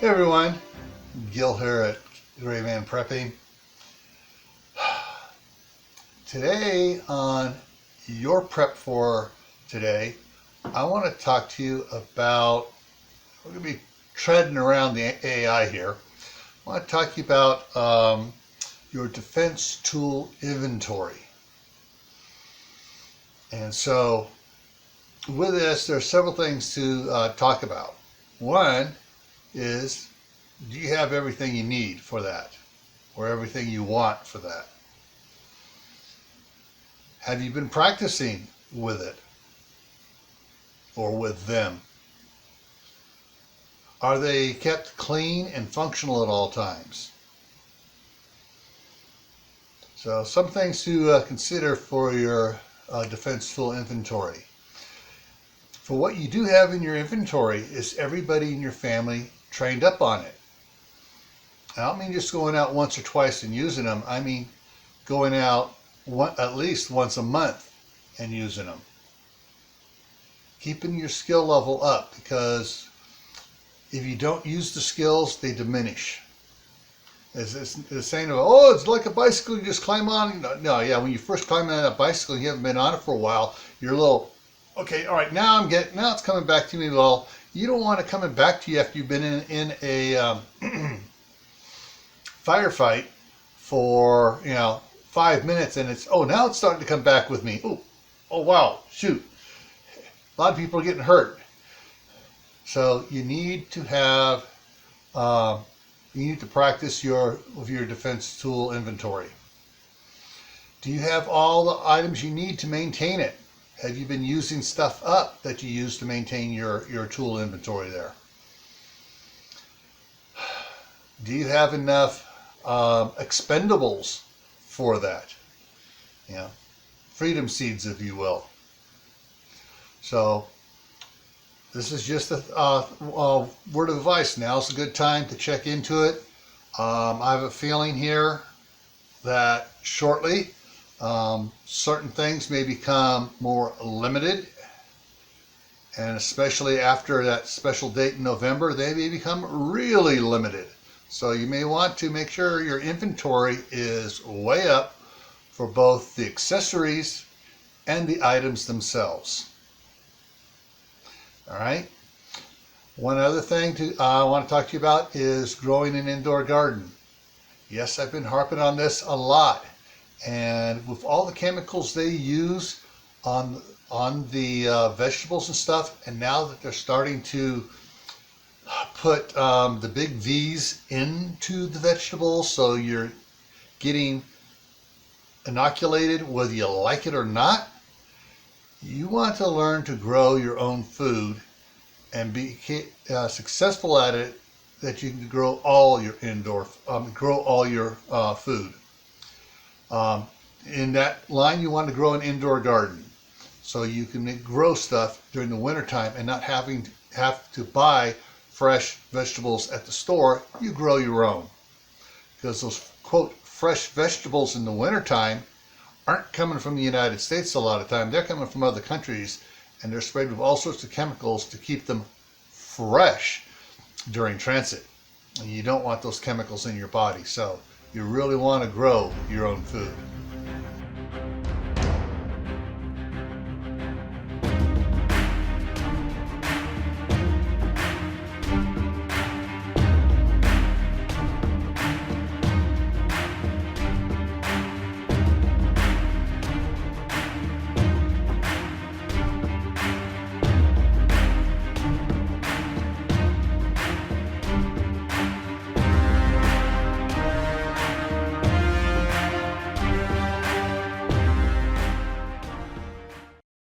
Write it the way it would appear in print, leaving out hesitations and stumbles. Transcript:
Hey everyone, Gil here at Graymanprepping. Today on your prep for today, I want to talk to you about, we're going to be treading around the AI here. I want to talk to you about your defense tool inventory. And so with this, there are several things to talk about. One is, do you have everything you need for that, or everything you want for that? Have you been practicing with it or with them? Are they kept clean and functional at all times? So some things to consider for your defense tool inventory. For what you do have in your inventory, is everybody in your family trained up on it? I don't mean just going out once or twice and using them. I mean going out at least once a month and using them. Keeping your skill level up, because if you don't use the skills, they diminish. It's saying, oh, it's like a bicycle, you just climb on. No, yeah, when you first climb on a bicycle, you haven't been on it for a while, you're a little, okay, all right, now it's coming back to me. Well, you don't want it coming back to you after you've been in a firefight for 5 minutes, and it's, oh, now it's starting to come back with me. Oh wow, shoot, a lot of people are getting hurt. So you need to have you need to practice with your defense tool inventory. Do you have all the items you need to maintain it? Have you been using stuff up that you use to maintain your tool inventory there? Do you have enough expendables for that? Freedom seeds, if you will. So this is just a word of advice. Now's a good time to check into it. I have a feeling here that shortly certain things may become more limited, and especially after that special date in November, they may become really limited. So you may want to make sure your inventory is way up for both the accessories and the items themselves. All right. One other thing I want to talk to you about is growing an indoor garden. Yes, I've been harping on this a lot. And with all the chemicals they use on the vegetables and stuff, and now that they're starting to put the big V's into the vegetables, so you're getting inoculated whether you like it or not, you want to learn to grow your own food and be successful at it, that you can grow all your food. In that line, you want to grow an indoor garden so you can grow stuff during the wintertime and not have to buy fresh vegetables at the store. You grow your own, because those, quote, fresh vegetables in the wintertime aren't coming from the United States a lot of time. They're coming from other countries, and they're sprayed with all sorts of chemicals to keep them fresh during transit. And you don't want those chemicals in your body, so you really want to grow your own food.